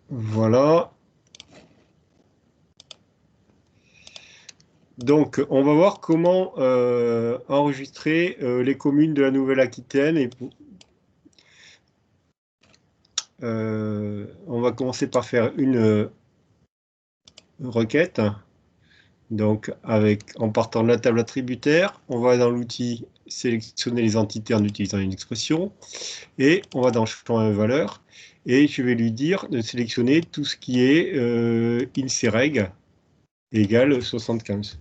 Voilà. Donc, on va voir comment enregistrer les communes de la Nouvelle-Aquitaine. Et on va commencer par faire une requête. Donc, en partant de la table attributaire, on va dans l'outil sélectionner les entités en utilisant une expression. Et on va dans champ valeur. Et je vais lui dire de sélectionner tout ce qui est INSEREG égale 75.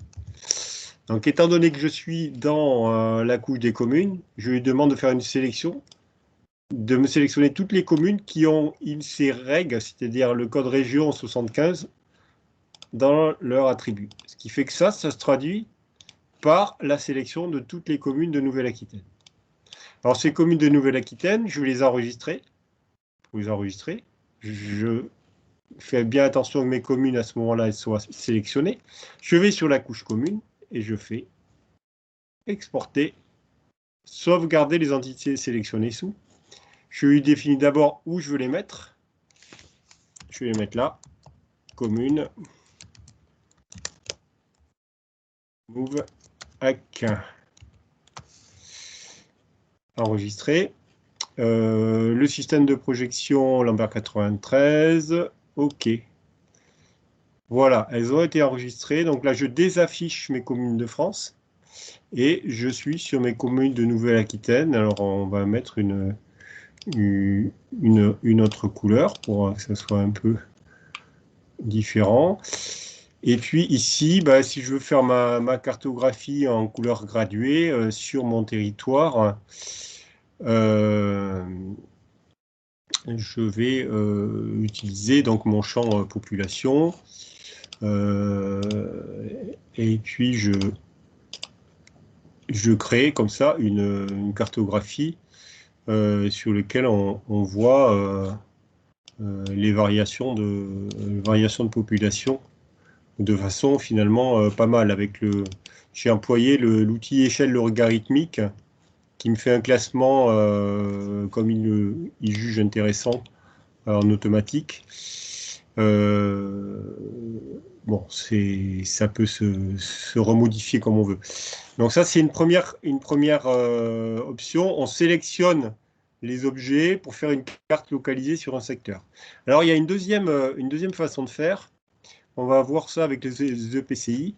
Donc, étant donné que je suis dans la couche des communes, je lui demande de faire une sélection, de me sélectionner toutes les communes qui ont INSEREG, c'est-à-dire le code région 75, dans leur attribut. Ce qui fait que ça se traduit par la sélection de toutes les communes de Nouvelle-Aquitaine. Alors, ces communes de Nouvelle-Aquitaine, je vais les enregistrer. Pour les enregistrer, je fais bien attention que mes communes, à ce moment-là, elles soient sélectionnées. Je vais sur la couche commune et je fais exporter, sauvegarder les entités sélectionnées sous. Je lui définis d'abord où je veux les mettre. Je vais les mettre là, commune, move, hack, enregistrer. Le système de projection, Lambert 93, OK. Voilà, elles ont été enregistrées. Donc là, je désaffiche mes communes de France et je suis sur mes communes de Nouvelle-Aquitaine. Alors, on va mettre une autre couleur pour que ça soit un peu différent. Et puis ici, bah, si je veux faire ma cartographie en couleur graduée sur mon territoire, je vais utiliser donc mon champ population. Et puis je crée comme ça une cartographie sur laquelle on voit les variations de population de façon finalement pas mal. J'ai employé l'outil échelle logarithmique qui me fait un classement comme il juge intéressant en automatique. Bon, ça peut se remodifier comme on veut. Donc ça, c'est une première option. On sélectionne les objets pour faire une carte localisée sur un secteur. Alors, il y a une deuxième façon de faire. On va voir ça avec les EPCI.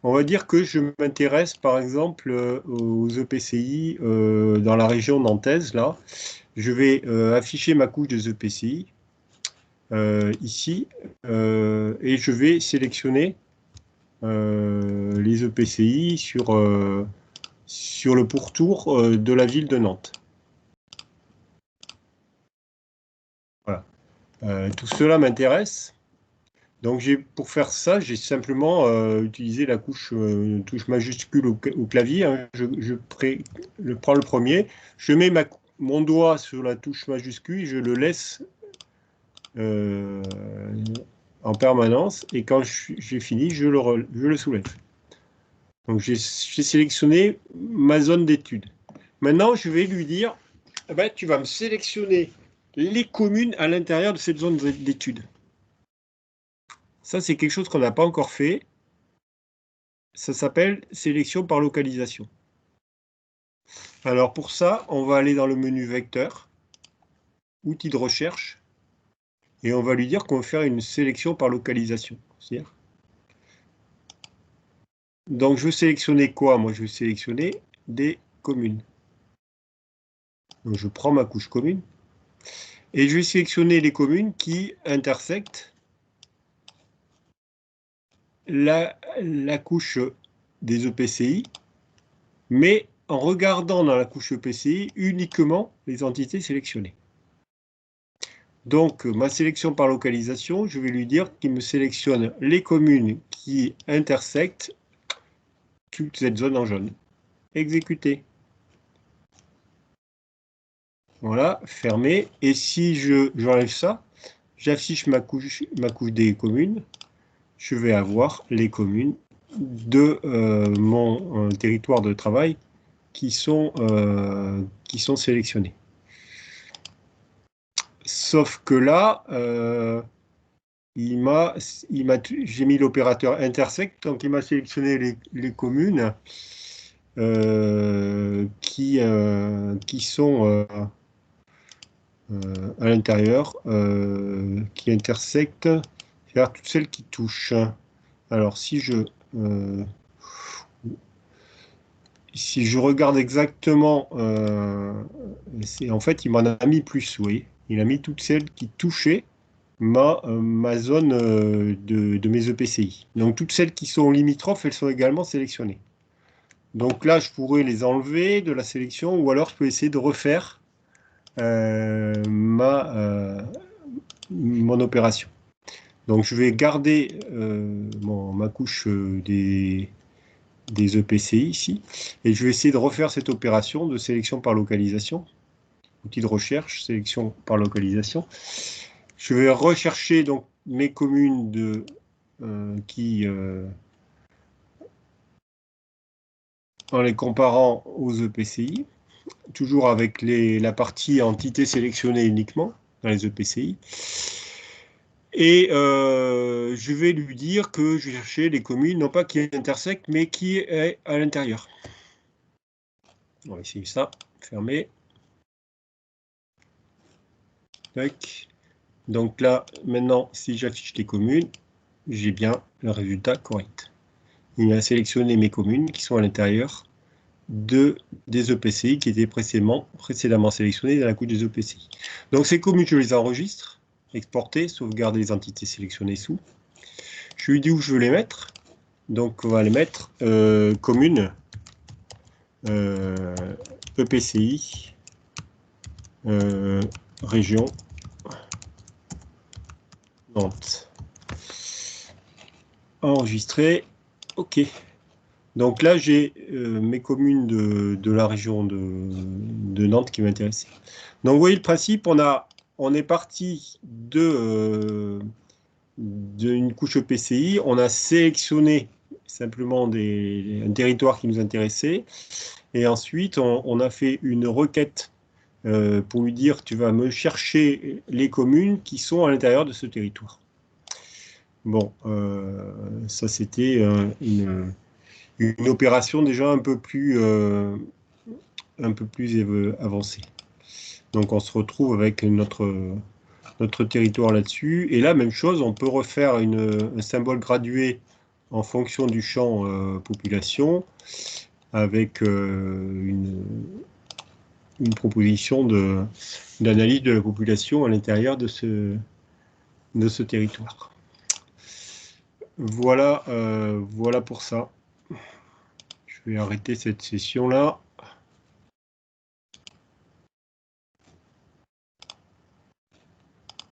On va dire que je m'intéresse, par exemple, aux EPCI dans la région nantaise, là. Je vais afficher ma couche des EPCI ici, et je vais sélectionner les EPCI sur le pourtour de la ville de Nantes. Voilà. Tout cela m'intéresse. Donc, pour faire ça, j'ai simplement utilisé la touche majuscule au clavier. Hein. Je prends le premier, je mets mon doigt sur la touche majuscule, je le laisse en permanence, et quand j'ai fini, je le soulève. Donc, j'ai sélectionné ma zone d'étude. Maintenant, je vais lui dire, eh ben, tu vas me sélectionner les communes à l'intérieur de cette zone d'étude. Ça, c'est quelque chose qu'on n'a pas encore fait. Ça s'appelle sélection par localisation. Alors, pour ça, on va aller dans le menu vecteur, outils de recherche, et on va lui dire qu'on va faire une sélection par localisation. Donc, je veux sélectionner quoi? Moi, je veux sélectionner des communes. Donc, je prends ma couche commune et je vais sélectionner les communes qui intersectent la couche des EPCI, mais en regardant dans la couche EPCI uniquement les entités sélectionnées. Donc, ma sélection par localisation, je vais lui dire qu'il me sélectionne les communes qui intersectent toute cette zone en jaune. Exécuter. Voilà, fermer. Et si j'enlève ça, j'affiche ma couche des communes, je vais avoir les communes de mon territoire de travail qui sont sélectionnées. Sauf que là, j'ai mis l'opérateur intersect, donc il m'a sélectionné les communes qui sont à l'intérieur, qui intersectent, c'est-à-dire toutes celles qui touchent. Alors, si je regarde exactement, en fait, il m'en a mis plus, oui. Il a mis toutes celles qui touchaient ma zone de mes EPCI. Donc, toutes celles qui sont limitrophes, elles sont également sélectionnées. Donc là, je pourrais les enlever de la sélection ou alors je peux essayer de refaire mon opération. Donc, je vais garder ma couche des EPCI ici. Et je vais essayer de refaire cette opération de sélection par localisation. Outil de recherche, sélection par localisation. Je vais rechercher donc mes communes en les comparant aux EPCI, toujours avec la partie entité sélectionnée uniquement dans les EPCI. Et je vais lui dire que je vais chercher les communes, non pas qui intersectent, mais qui est à l'intérieur. On va essayer ça. Fermer. Tac. Donc là, maintenant, si j'affiche les communes, j'ai bien le résultat correct. Il a sélectionné mes communes qui sont à l'intérieur des EPCI qui étaient précédemment sélectionnées dans la couche des EPCI. Donc ces communes, je les enregistre, exporter, sauvegarder les entités sélectionnées sous. Je lui dis où je veux les mettre. Donc on va les mettre communes EPCI région Nantes. Enregistré. OK. Donc là, j'ai mes communes de la région de Nantes qui m'intéressent. Donc vous voyez le principe, on est parti d'une couche EPCI, on a sélectionné simplement un territoire qui nous intéressait, et ensuite on a fait une requête pour lui dire tu vas me chercher les communes qui sont à l'intérieur de ce territoire. Bon, ça c'était une opération déjà un peu plus avancée. Donc on se retrouve avec notre territoire là-dessus. Et là, même chose, on peut refaire un symbole gradué en fonction du champ population avec une proposition d'analyse de la population à l'intérieur de ce territoire. Voilà, voilà pour ça. Je vais arrêter cette session-là.